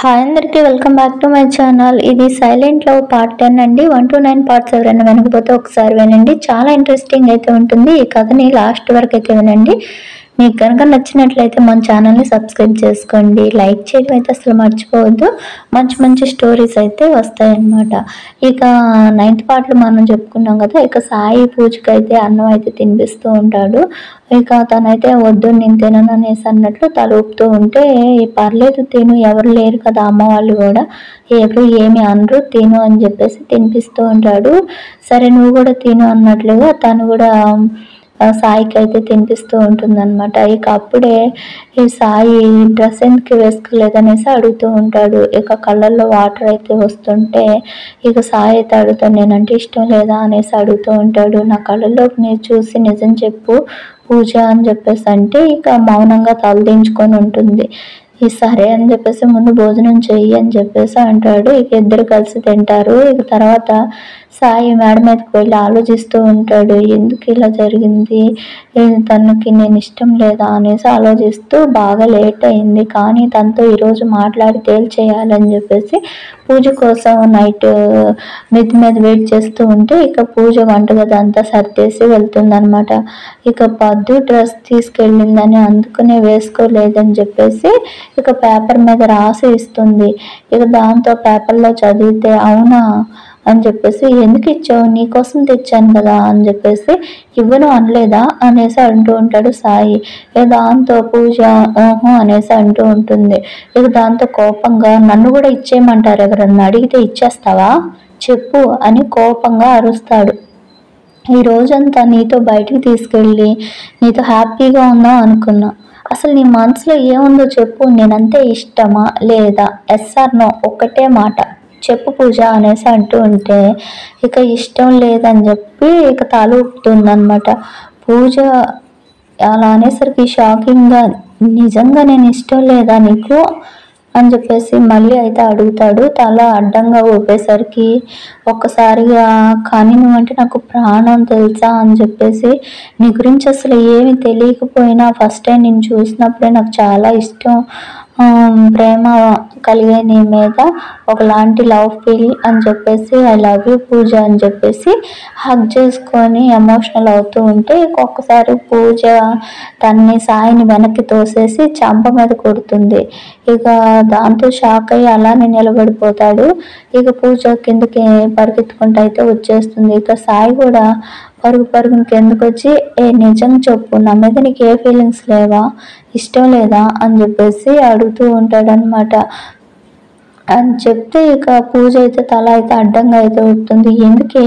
Hi అందరికీ welcome back to my channel. ఇది silent love part 10 అండి. 1 to 9 పార్ట్స్ ఎవరైనా వినకపోతే ఒకసారి వినండి. చాలా ఇంట్రెస్టింగ్ అయితే ఉంటుంది. ఈ కథని లాస్ట్ వరకు అయితే వినండి. మీకు కనుక నచ్చినట్లయితే మన ఛానల్ని సబ్స్క్రైబ్ చేసుకోండి. లైక్ చేయడం అయితే అసలు మర్చిపోవద్దు. మంచి మంచి స్టోరీస్ అయితే వస్తాయన్నమాట. ఇక 9th పార్ట్లో మనం చెప్పుకున్నాం కదా. ఇక సాయి పూజకి అయితే అన్నం అయితే తినిపిస్తూ ఉంటాడు. ఇక తనైతే వద్దు నేను తినను అనేసి అన్నట్లు తల ఊపుతూ ఉంటే, పర్లేదు తిను, ఎవరు లేరు కదా అమ్మ వాళ్ళు కూడా, ఎవరు ఏమి అనరు, తిను అని చెప్పేసి తినిపిస్తూ ఉంటాడు. సరే నువ్వు కూడా తిను అన్నట్లుగా తను కూడా సాయికి అయితే తినిపిస్తూ ఉంటుందన్నమాట. ఇక అప్పుడే ఈ సాయి డ్రెస్ ఎందుకు వేసుకోలేదనేసి అడుగుతూ ఉంటాడు. ఇక కళ్ళల్లో వాటర్ అయితే వస్తుంటే ఇక సాయి అయితే అడుగుతాడు, నేనంటే ఇష్టం లేదా అనేసి అడుగుతూ ఉంటాడు. నా కళ్ళల్లోకి మీరు చూసి నిజం చెప్పు పూజ అని చెప్పేసి అంటే ఇక మౌనంగా తలదించుకొని ఉంటుంది. ఈ సరే అని చెప్పేసి ముందు భోజనం చెయ్యి అని చెప్పేసి అంటాడు. ఇక ఇద్దరు కలిసి తింటారు. ఇక తర్వాత సాయి మేడ మీదకి వెళ్ళి ఆలోచిస్తూ ఉంటాడు, ఎందుకు ఇలా జరిగింది, తనకి నేను ఇష్టం లేదా అనేసి ఆలోచిస్తూ బాగా లేట్ అయింది, కానీ తనతో ఈరోజు మాట్లాడి తేల్చేయాలని చెప్పేసి పూజ కోసం నైట్ మిద్ది మీద వెయిట్ చేస్తూ ఉంటే ఇక పూజ వంటగది అంతా సర్దేసి వెళ్తుందనమాట. ఇక పద్దు డ్రెస్ తీసుకెళ్ళిందని అందుకనే వేసుకోలేదని చెప్పేసి ఇక పేపర్ మీద రాసి ఇస్తుంది. ఇక దాంతో పేపర్లో చదివితే అవునా అని చెప్పేసి, ఎందుకు ఇచ్చావు, నీకోసం తెచ్చాను కదా అని చెప్పేసి, ఇవ్వను అనలేదా అనేసి అంటూ ఉంటాడు సాయి. ఇక దాంతో పూజ ఓహో అనేసి అంటూ ఉంటుంది. ఇక దాంతో కోపంగా, నన్ను కూడా ఇచ్చేయమంటారు, ఎవరన్నా అడిగితే ఇచ్చేస్తావా చెప్పు అని కోపంగా అరుస్తాడు. ఈ రోజంతా నీతో బయటికి తీసుకెళ్ళి నీతో హ్యాపీగా ఉందాం అనుకున్నా, అసలు నీ మనసులో ఏముందో చెప్పు, నేనంతే ఇష్టమా లేదా, ఎస్ ఆర్ నో ఒక్కటే మాట చెప్పు పూజ అనేసి అంటూ ఉంటే ఇక ఇష్టం లేదని చెప్పి ఇక తల ఊపుతుందన్నమాట. పూజ అలా అనేసరికి షాకింగ్గా, నిజంగా నేను ఇష్టం లేదా నీకు అని చెప్పేసి మళ్ళీ అయితే అడుగుతాడు. తల అడ్డంగా ఊపేసరికి ఒక్కసారిగా, కానీ నువ్వంటే నాకు ప్రాణం తెలుసా అని చెప్పేసి, నీ గురించి అసలు ఏమి తెలియకపోయినా ఫస్ట్ టైం నేను చూసినప్పుడే నాకు చాలా ఇష్టం, ప్రేమ కలిగే నీ మీద ఒకలాంటి లవ్ ఫీల్ అని చెప్పేసి, ఐ లవ్ యూ పూజ అని చెప్పేసి హగ్ చేసుకొని ఎమోషనల్ అవుతూ ఉంటే ఒక్కొక్కసారి పూజ తన్ని సాయిని వెనక్కి తోసేసి చంప మీద కొడుతుంది. ఇక దాంతో షాక్ అయ్యి అలానే నిలబడిపోతాడు. ఇక పూజ కిందకి పరిగెత్తుకుంటూ అయితే వచ్చేస్తుంది. ఇక సాయి కూడా పరుగున కిందకు వచ్చి, నిజం చెప్పు, నా మీద నీకు ఏ ఫీలింగ్స్ లేవా, ఇష్టం లేదా అని చెప్పేసి అడుగుతూ ఉంటాడనమాట. అని చెప్తే ఇక పూజ అయితే తల అయితే అడ్డంగా అయితే ఉంటుంది. ఎందుకే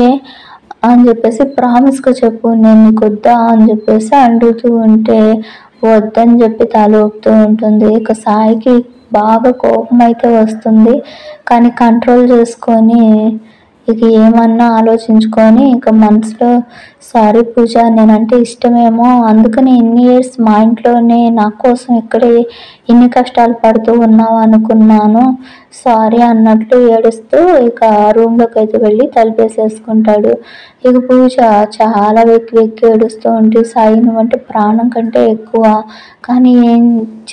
అని చెప్పేసి, ప్రామిస్గా చెప్పు, నేను నీకు వద్దా అని చెప్పేసి అడుగుతూ ఉంటే వద్దని చెప్పి తల ఊపుతూ ఉంటుంది. ఇక సాయికి బాగా కోపం అయితే వస్తుంది, కానీ కంట్రోల్ చేసుకొని ఇక ఏమన్నా ఆలోచించుకొని ఇక మనసులో, సారీ పూజ, నేనంటే ఇష్టమేమో, అందుకని ఇన్ని ఇయర్స్ మా ఇంట్లోనే నా కోసం ఇక్కడే ఇన్ని కష్టాలు పడుతూ ఉన్నావు అనుకున్నాను, సారీ అన్నట్లు ఏడుస్తూ ఇక రూమ్లోకి అయితే వెళ్ళి తలుపేసేసుకుంటాడు. ఇక పూజ చాలా వెక్కి ఏడుస్తూ ఉంటే, సాయి నువ్వంటే ప్రాణం కంటే ఎక్కువ, కానీ ఏం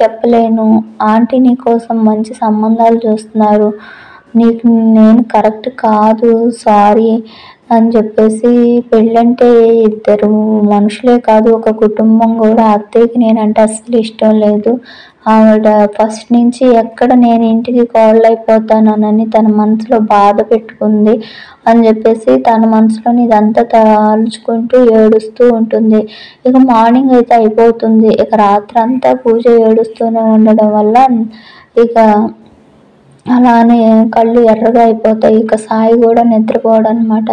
చెప్పలేను, ఆంటీ నీ కోసం మంచి సంబంధాలు చూస్తున్నారు, నీకు నేను కరెక్ట్ కాదు, సారీ అని చెప్పేసి, పెళ్ళంటే ఇద్దరు మనుషులే కాదు ఒక కుటుంబం కూడా, అత్తయ్యకి నేనంటే అస్సలు ఇష్టం లేదు, ఆవిడ ఫస్ట్ నుంచి ఎక్కడ నేను ఇంటికి కోళ్ళైపోతానని తన మనసులో బాధ పెట్టుకుంది అని చెప్పేసి తన మనసులోని ఇదంతా తలుచుకుంటూ ఏడుస్తూ ఉంటుంది. ఇక మార్నింగ్ అయితే అయిపోతుంది. ఇక రాత్రి అంతా పూజ ఏడుస్తూనే ఉండడం వల్ల ఇక అలానే కళ్ళు ఎర్రగా అయిపోతాయి. ఇక సాయి కూడా నిద్రపోవడం అనమాట.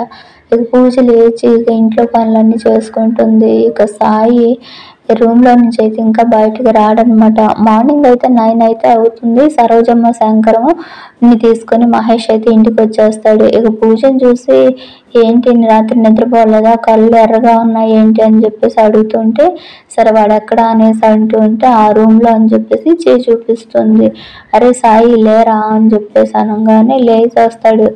ఇక పూజ లేచి ఇక ఇంట్లో పనులన్నీ చేసుకుంటుంది. ఇక సాయి రూమ్లో నుంచి అయితే ఇంకా బయటకు రాడనమాట. మార్నింగ్ అయితే 9 అయితే అవుతుంది. సరోజమ్మ శంకరంని తీసుకొని మహేష్ అయితే ఇంటికి వచ్చేస్తాడు. ఇక పూజను చూసి, ఏంటి రాత్రి నిద్రపోలేదా, కళ్ళు ఎర్రగా ఉన్నాయి ఏంటి అని చెప్పేసి అడుగుతుంటే, సరే వాడు ఎక్కడ అనేసి అంటూ ఉంటే ఆ రూమ్లో అని చెప్పేసి చూపిస్తుంది. అరే సాయి లేరా అని చెప్పేసి అనగానే లేచి వస్తాడు.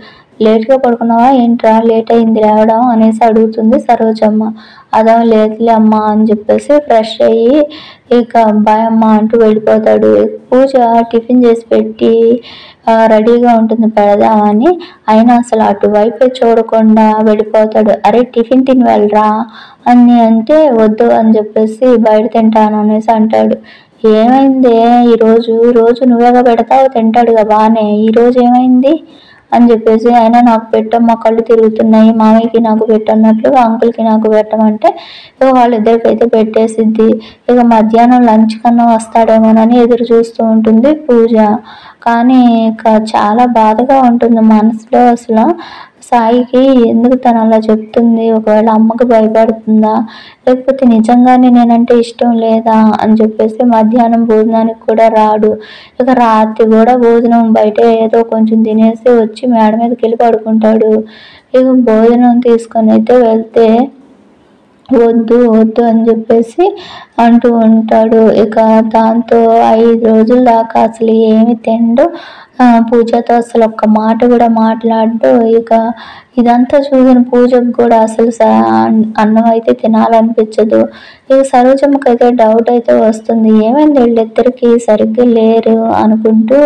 లేట్గా పడుకున్నావా ఏంట్రా, లేట్ అయింది లేవడం అనేసి అడుగుతుంది సరోజమ్మ. అదేం లేదులే అమ్మ అని చెప్పేసి ఫ్రెష్ అయ్యి ఇక బాయ్ అమ్మ అంటూ వెళ్ళిపోతాడు. పూజ టిఫిన్ చేసి పెట్టి రెడీగా ఉంటుంది పెడదామని. అయినా అసలు అటువైపే చూడకుండా వెళ్ళిపోతాడు. అరే టిఫిన్ తిని వెళ్ళరా అని అంటే వద్దు అని చెప్పేసి బయట తింటాను అనేసి అంటాడు. ఏమైంది ఈరోజు, రోజు నువ్వేగా పెడతావు తింటాడుగా బాగానే, ఈరోజు ఏమైంది అని చెప్పేసి. అయినా నాకు పెట్టమ్మా కళ్ళు తిరుగుతున్నాయి, మామయ్యకి నాకు పెట్టన్నట్లుగా అంకుల్కి నాకు పెట్టమంటే ఇక వాళ్ళిద్దరికి అయితే పెట్టేసిద్ది. ఇక మధ్యాహ్నం లంచ్ కన్నా వస్తాడేమోనని ఎదురు చూస్తూ ఉంటుంది పూజ. కానీ ఇక చాలా బాధగా ఉంటుంది మనసులో. అసలు సాయికి ఎందుకు తను అలా చెప్తుంది, ఒకవేళ అమ్మకు భయపడుతుందా, లేకపోతే నిజంగానే నేనంటే ఇష్టం లేదా అని చెప్పేసి మధ్యాహ్నం భోజనానికి కూడా రాడు. ఇక రాత్రి కూడా భోజనం బయట ఏదో కొంచెం తినేసి వచ్చి మేడ మీదకి వెళ్ళి పడుకుంటాడు. ఇక భోజనం తీసుకొని అయితే వెళ్తే వద్దు వద్దు అని చెప్పేసి అంటూ ఉంటాడు. ఇక దాంతో 5 రోజుల దాకా అసలు ఏమి తిండు, పూజతో అసలు ఒక్క మాట కూడా మాట్లాడు. ఇక ఇదంతా చూసిన పూజకు కూడా అసలు అన్నం అయితే తినాలనిపించదు. ఇక సరోజమ్మకి అయితే డౌట్ అయితే వస్తుంది, ఏమైంది వీళ్ళిద్దరికి సరిగ్గా లేరు అనుకుంటూ.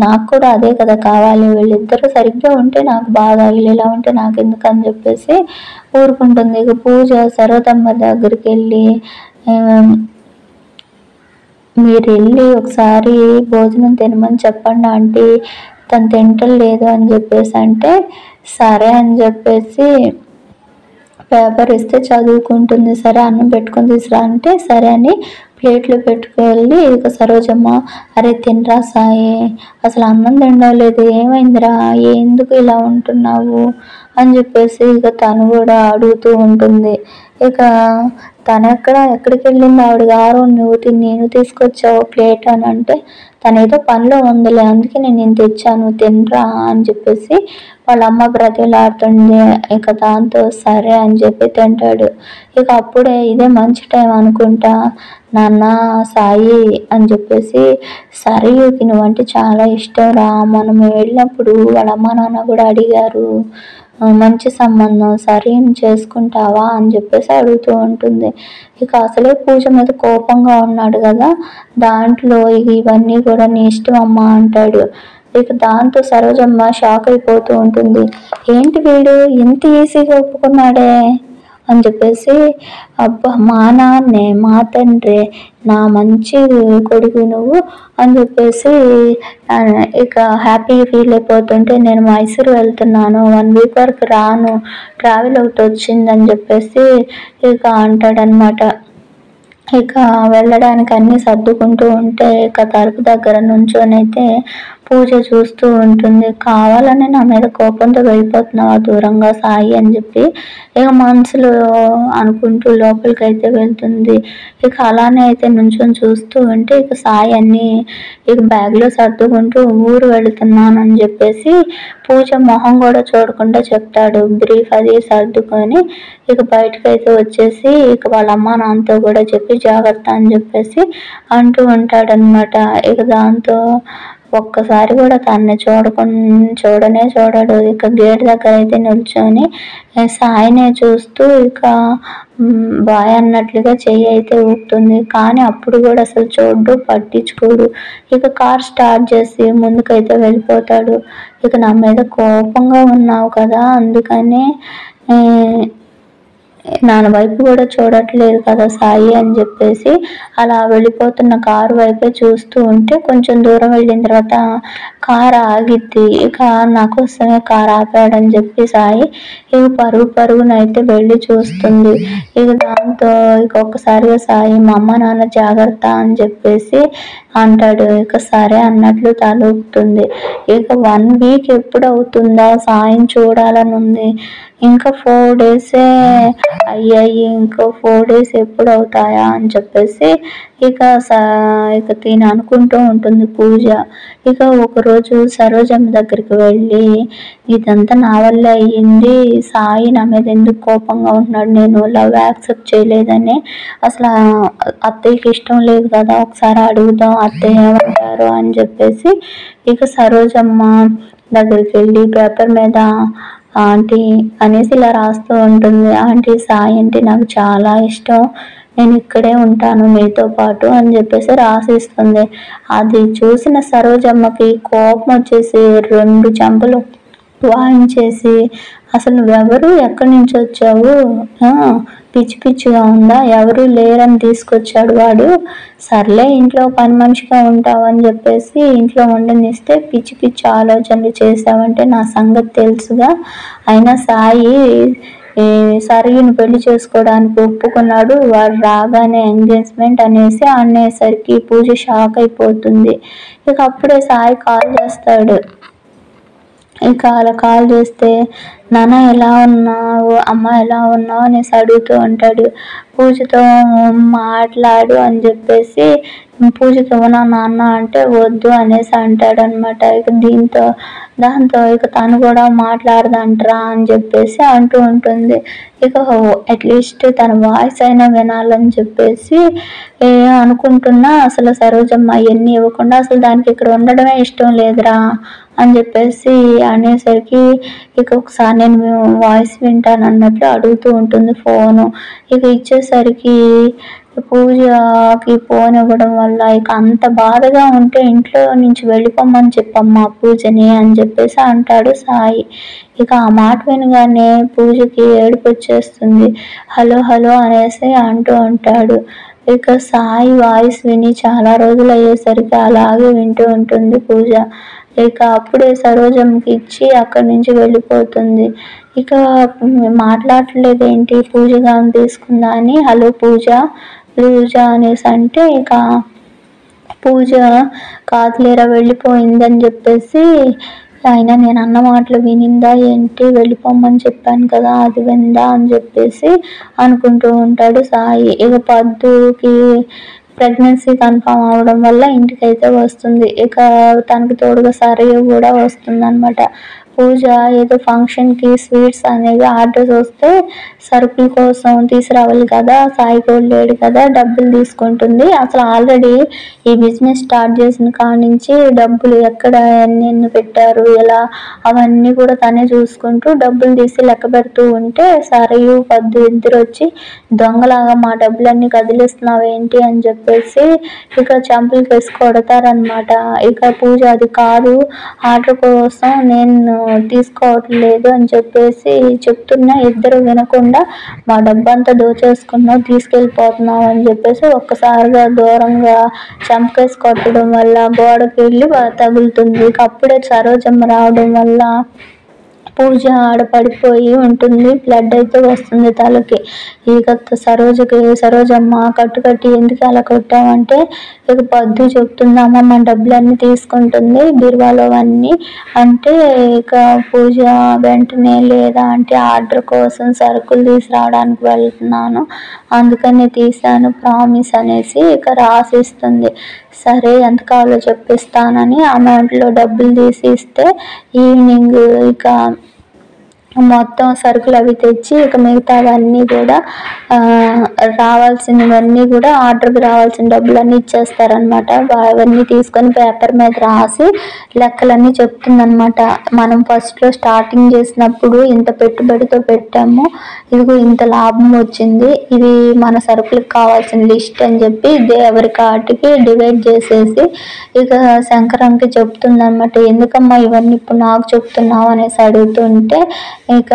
నాకు కూడా అదే కదా కావాలి, వీళ్ళిద్దరూ సరిగ్గా ఉంటే నాకు బాగా, వీళ్ళు ఇలా ఉంటే నాకు ఎందుకు అని చెప్పేసి ఊరుకుంటుంది. ఇక పూజ సరోజమ్మ దగ్గరికి వెళ్ళి మీరు వెళ్ళి ఒకసారి భోజనం తినమని చెప్పండి ఆంటీ, తను తింటలేదు అని చెప్పేసి అంటే సరే అని చెప్పేసి పేపర్ ఇస్తే చదువుకుంటుంది. సరే అన్నం పెట్టుకొని తీసురా అంటే సరే అని ప్లేట్లో పెట్టుకెళ్ళి ఇక సరోజమ్మ అరే తినరా సాయి, అసలు అన్నం తినలేదు, ఏమైందిరా, ఎందుకు ఇలా ఉంటున్నావు అని చెప్పేసి ఇక తను కూడా అడుగుతూ ఉంటుంది. ఇక ఎక్కడికి వెళ్ళింది ఆవిడ గారు, నేను తీసుకొచ్చావు ప్లేట్ అని అంటే తనేదో పనిలో ఉందిలే అందుకే నేను తెచ్చాను తినరా అని చెప్పేసి వాళ్ళ అమ్మ బ్రతిలాడుతుంది. ఇక దాంతో సరే అని చెప్పి తింటాడు. ఇక అప్పుడే ఇదే మంచి టైం అనుకుంటా నాన్న సాయి అని చెప్పేసి, సరయుకి నువ్వంటే చాలా ఇష్టం రా, మనం వెళ్ళినప్పుడు వాళ్ళ అమ్మ నాన్న కూడా అడిగారు మంచి సంబంధం సరైన చేసుకుంటావా అని చెప్పేసి అడుగుతూ ఉంటుంది. ఇక అసలే పూజ మీద కోపంగా ఉన్నాడు కదా, దాంట్లో ఇవన్నీ కూడా నీ ఇష్టం అమ్మా అంటాడు. ఇక దాంతో సరోజమ్మ షాక్ అయిపోతూ ఉంటుంది, ఏంటి వీడు ఇంత ఈజీగా ఒప్పుకున్నాడే అని చెప్పేసి. అబ్బా మా నాన్నే మా తండ్రి నా మంచి కొడుకు నువ్వు అని చెప్పేసి ఇక హ్యాపీగా ఫీల్ అయిపోతుంటే నేను మైసూరు వెళ్తున్నాను 1 వీక్ వరకు రాను, ట్రావెల్ ఒకటి వచ్చిందని చెప్పేసి ఇక అంటాడనమాట. ఇక వెళ్ళడానికి అన్నీ సర్దుకుంటూ ఉంటే ఇక తలుపు దగ్గర నుంచొని అయితే పూజ చూస్తూ ఉంటుంది. కావాలని నా మీద కోపంతో వెళ్ళిపోతున్నావా దూరంగా సాయి అని చెప్పి ఇక మనసులో అనుకుంటూ లోపలికి అయితే వెళ్తుంది. ఇక అలానే అయితే నుంచొని చూస్తూ ఉంటే ఇక సాయి అన్ని ఇక బ్యాగ్లో సర్దుకుంటూ ఊరు వెళుతున్నానని చెప్పేసి పూజ మొహం కూడా చూడకుండా చెప్తాడు. బ్రీఫ్ అది సర్దుకొని ఇక బయటకు అయితే వచ్చేసి ఇక వాళ్ళ అమ్మ నాన్నతో కూడా చెప్పి జాగ్రత్త అని చెప్పేసి అంటూ ఉంటాడనమాట. ఇక దాంతో ఒక్కసారి కూడా తన్ని చూడడు. ఇక గేట్ దగ్గర అయితే నిల్చొని సాయినే చూస్తూ ఇక బాయ్ అన్నట్లుగా చెయ్యి అయితే ఊపుతుంది. కానీ అప్పుడు కూడా అసలు చూడ్డు పట్టించుకోడు. ఇక కార్ స్టార్ట్ చేసి ముందుకైతే వెళ్ళిపోతాడు. ఇక నా మీద కోపంగా ఉన్నావు కదా అందుకనే నాన్న వైపు కూడా చూడట్లేదు కదా సాయి అని చెప్పేసి అలా వెళ్ళిపోతున్న కారు వైపే చూస్తూ ఉంటే కొంచెం దూరం వెళ్ళిన తర్వాత కారు ఆగిద్ది. ఇక నా కోసమే కారు ఆపాడని చెప్పి సాయి ఇక పరుగునైతే వెళ్ళి చూస్తుంది. ఇక దాంతో ఇక ఒక్కసారిగా సాయి మా అమ్మ నాన్న జాగ్రత్త అని చెప్పేసి అంటాడు. ఇక సరే అన్నట్లు తలూపుతుంది. ఇక 1 వీక్ ఎప్పుడు అవుతుందా సాయం చూడాలని ఉంది, ఇంకా 4 డేసే అయ్యాయి, ఇంకో 4 డేస్ ఎప్పుడు అవుతాయా అని చెప్పేసి ఇక తిని అనుకుంటూ ఉంటుంది పూజ. ఇక ఒకరోజు సరోజమ్మ దగ్గరికి వెళ్ళి ఇదంతా నా వల్ల అయ్యింది, సాయి నా మీద ఎందుకు కోపంగా ఉంటున్నాడు, నేను లవ్ యాక్సెప్ట్ చేయలేదని, అసలు అత్తయ్యకి ఇష్టం లేదు కదా ఒకసారి అడుగుదాం అత్తయ్య ఏమంటారు అని చెప్పేసి ఇక సరోజమ్మ దగ్గరికి వెళ్ళి పేపర్ మీద ఆంటీ అనేసి ఇలా రాస్తూ ఉంటుంది. ఆంటీ సాయి అంటే నాకు చాలా ఇష్టం, నేను ఇక్కడే ఉంటాను మీతో పాటు అని చెప్పేసి రాసిస్తుంది. అది చూసిన సరోజమ్మకి కోపం వచ్చేసి 2 చెంపలు వాయించేసి, అసలు నువ్వెవరు, ఎక్కడి నుంచి వచ్చావు, పిచ్చి పిచ్చిగా ఉందా, ఎవరు లేరని తీసుకొచ్చాడు వాడు, సర్లే ఇంట్లో పని మనిషిగా ఉంటావు అని చెప్పేసి ఇంట్లో ఉండనిస్తే పిచ్చి పిచ్చి ఆలోచనలు చేసావంటే నా సంగతి తెలుసుగా. అయినా సాయి సరిని పెళ్లి చేసుకోవడానికి ఒప్పుకున్నాడు, వాడు రాగానే ఎంగేజ్మెంట్ అనేసి అనేసరికి పూజ షాక్ అయిపోతుంది. ఇక అప్పుడే సాయి కాల్ చేస్తాడు. ఇక అలా కాల్ చేస్తే నాన్న ఎలా ఉన్నావు, అమ్మ ఎలా ఉన్నావు అనేసి అడుగుతూ ఉంటాడు. పూజతో మాట్లాడు అని చెప్పేసి పూజకి ఇవ్వనా నాన్న అంటే వద్దు అనేసి అంటాడనమాట. ఇక దాంతో ఇక తను కూడా మాట్లాడదంటరా అని చెప్పేసి అంటూ ఉంటుంది. ఇక అట్లీస్ట్ తన వాయిస్ అయినా వినాలని చెప్పేసి అనుకుంటున్నా, అసలు సరోజమ్మ ఇవన్నీ ఇవ్వకుండా అసలు దానికి ఇక్కడ ఉండడమే ఇష్టం లేదురా అని చెప్పేసి అనేసరికి ఇక ఒకసారి నేను వాయిస్ వింటాను అన్నట్లు అడుగుతూ ఉంటుంది ఫోను. ఇక ఇచ్చేసరికి పూజకి ఫోన్ ఇవ్వడం వల్ల ఇక అంత బాధగా ఉంటే ఇంట్లో నుంచి వెళ్ళిపోమని చెప్పమ్మా పూజని అని చెప్పేసి అంటాడు సాయి. ఇక ఆ మాట వినగానే పూజకి ఏడుపు వచ్చేస్తుంది. హలో హలో అనేసి అంటూ ఉంటాడు. ఇక సాయి వాయిస్ విని చాలా రోజులు అయ్యేసరికి అలాగే వింటూ ఉంటుంది పూజ. ఇక అప్పుడే సరోజంకి ఇచ్చి అక్కడి నుంచి వెళ్ళిపోతుంది. ఇక మాట్లాడలేదు ఏంటి పూజగా తీసుకుందా అని హలో పూజ పూజ అనేసి అంటే ఇక పూజ కాదులేరా వెళ్ళిపోయిందని చెప్పేసి, అయినా నేను అన్న మాటలు వినిందా ఏంటి, వెళ్ళిపోమని చెప్పాను కదా అది విందా అని చెప్పేసి అనుకుంటూ ఉంటాడు సాయి. ఇక పద్దుకి ప్రెగ్నెన్సీ కన్ఫామ్ అవడం వల్ల ఇంటికైతే వస్తుంది. ఇక తనకు తోడుగా సరయు కూడా వస్తుంది అనమాట. పూజ ఏదో ఫంక్షన్కి స్వీట్స్ అనేవి ఆర్డర్స్ వస్తే సరుకుల కోసం తీసుకురావాలి కదా, సాయికి లేడు కదా, డబ్బులు తీసుకుంటుంది. అసలు ఆల్రెడీ ఈ బిజినెస్ స్టార్ట్ చేసిన కాడ నుంచి డబ్బులు ఎక్కడ ఎన్ని పెట్టారు ఎలా అవన్నీ కూడా తనే చూసుకుంటూ డబ్బులు తీసి లెక్క పెడుతూ ఉంటే సరయు పద్దు ఇద్దరు వచ్చి దొంగలాగా మా డబ్బులన్నీ కదిలిస్తున్నావు ఏంటి అని చెప్పేసి ఇక చంపలు వేసి కొడతారనమాట. ఇక పూజ అది కాదు, ఆర్డర్ కోసం నేను తీసుకోవట్లేదు అని చెప్పేసి చెప్తున్నా ఇద్దరు వినకుండా మా డబ్బంతా దోచేసుకున్నావు తీసుకెళ్ళిపోతున్నావు అని చెప్పేసి ఒక్కసారిగా దూరంగా చంపకేసి కొట్టడం వల్ల గోడకి వెళ్ళి తగులుతుంది. ఇక అప్పుడే సరోజమ్మ రావడం వల్ల పూజ ఆడ పడిపోయి ఉంటుంది. బ్లడ్ అయితే వస్తుంది తలకి. ఇక సరోజమ్మ కట్టి ఎందుకు అలా కొట్టామంటే ఇక పద్దు చెప్తుంది అమ్మ డబ్బులన్నీ తీసుకుంటుంది బీరువాలో అన్నీ అంటే, ఇక పూజ వెంటనే లేదా అంటే ఆర్డర్ కోసం సరుకులు తీసుకురావడానికి వెళ్తున్నాను అందుకని తీసాను ప్రామిస్ అనేసి ఇక రాసిస్తుంది. సరే ఎంత కావాలో చెప్పిస్తానని అమౌంట్లో డబ్బులు తీసి ఇస్తే ఈవినింగ్ ఇక మొత్తం సరుకులు అవి తెచ్చి ఇక మిగతావన్నీ కూడా రావాల్సినవన్నీ కూడా ఆర్డర్కి రావాల్సిన డబ్బులన్నీ ఇచ్చేస్తారనమాట. అవన్నీ తీసుకొని పేపర్ మీద రాసి లెక్కలన్నీ చెప్తుందనమాట. మనం ఫస్ట్లో స్టార్టింగ్ చేసినప్పుడు ఇంత పెట్టుబడితో పెట్టాము, ఇదిగో ఇంత లాభం వచ్చింది, ఇది మన సరుకులకు కావాల్సిన లిస్ట్ అని చెప్పి ఎవరి కాటికి డివైడ్ చేసేసి ఇక శంకరంకి చెప్తుందనమాట. ఎందుకమ్మా ఇవన్నీ ఇప్పుడు నాకు చెప్తున్నావు అనేసి అడుగుతుంటే ఇక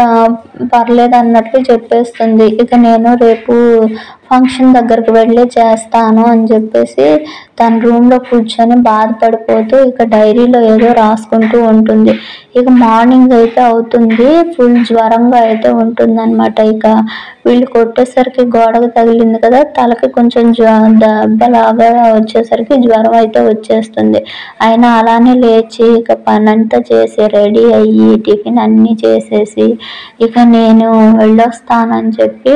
పర్లేదు అన్నట్లు చెప్పేస్తుంది. ఇక నేను రేపు ఫంక్షన్ దగ్గరకు వెళ్ళి చేస్తాను అని చెప్పేసి తన రూమ్లో కూర్చొని బాధపడిపోతూ ఇక డైరీలో ఏదో రాసుకుంటూ ఉంటుంది. ఇక మార్నింగ్ అయితే అవుతుంది, ఫుల్ జ్వరంగా అయితే ఉంటుంది అనమాట. ఇక వీళ్ళు కొట్టేసరికి గోడకు తగిలింది కదా, తలకి కొంచెం దెబ్బలాగా వచ్చేసరికి జ్వరం అయితే వచ్చేస్తుంది. అయినా అలానే లేచి ఇక పని అంతా చేసి రెడీ అయ్యి టిఫిన్ అన్నీ చేసేసి ఇక నేను వెళ్ళొస్తానని చెప్పి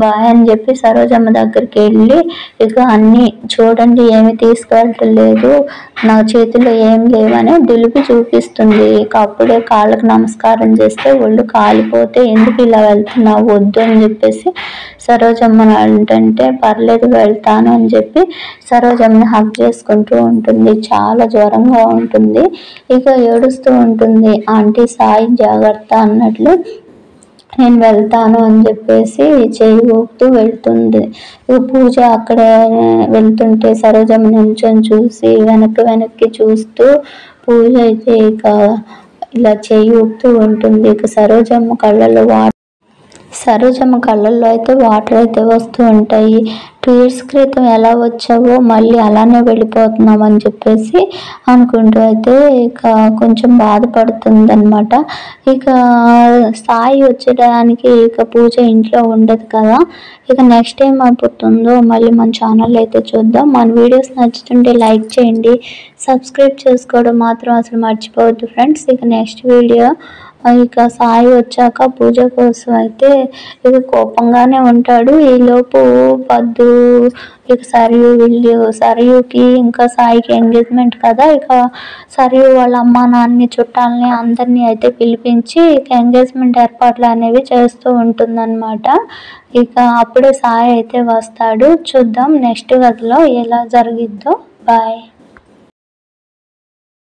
బాయ్ అని చెప్పి సరోజమ్మ దగ్గరికి వెళ్ళి ఇక అన్నీ చూడండి ఏమి తీసుకెళ్ళటం లేదు, నా చేతిలో ఏం లేవని దులిపి చూపిస్తుంది. ఇక అప్పుడే కాళ్ళకు నమస్కారం చేస్తే ఒళ్ళు కాలిపోతే ఎందుకు ఇలా వెళ్తున్నావు వద్దు అని చెప్పేసి సరోజమ్మ అంటే పర్లేదు వెళ్తాను అని చెప్పి సరోజమ్మని హగ్ చేసుకుంటూ ఉంటుంది. చాలా జ్వరంగా ఉంటుంది. ఇక ఏడుస్తూ ఉంటుంది ఆంటీ సాయి జాగ్రత్త అన్నట్లు. నేను వెళ్తాను అని చెప్పేసి చేయి ఊపుతూ వెళ్తుంది. ఇక పూజ అక్కడ వెళ్తుంటే సరోజమ్మ నిల్చొని చూసి వెనక్కి చూస్తూ పూజ అయితే ఇక ఇలా చేయి ఊపుతూ ఉంటుంది. ఇక సరోజమ్మ కళ్ళల్లో అయితే వాటర్ అయితే వస్తూ ఉంటాయి. 2 years క్రితం ఎలా వచ్చావో మళ్ళీ అలానే వెళ్ళిపోతున్నాం అని చెప్పేసి అనుకుంటూ అయితే ఇక కొంచెం బాధపడుతుందన్నమాట. ఇక సాయి వచ్చేయడానికి ఇక పూజ ఇంట్లో ఉండదు కదా. ఇక నెక్స్ట్ ఏం అయిపోతుందో మళ్ళీ మన ఛానల్ అయితే చూద్దాం. మన వీడియోస్ నచ్చుతుంటే లైక్ చేయండి, సబ్స్క్రైబ్ చేసుకోవడం మాత్రం అసలు మర్చిపోవద్దు ఫ్రెండ్స్. ఇక నెక్స్ట్ వీడియో ఇక సాయి వచ్చాక పూజ కోసం అయితే ఇక కోపంగానే ఉంటాడు. ఈలోపు పద్దు ఇక సరయుకి ఇంకా సాయికి ఎంగేజ్మెంట్ కదా. ఇక సరియు వాళ్ళ అమ్మ నాన్నని చుట్టాలని అందరినీ అయితే పిలిపించి ఇక ఎంగేజ్మెంట్ ఏర్పాట్లు అనేవి చేస్తూ ఉంటుందన్నమాట. ఇక అప్పుడే సాయి అయితే వస్తాడు. చూద్దాం నెక్స్ట్ కథలో ఎలా జరిగిద్దో. బాయ్.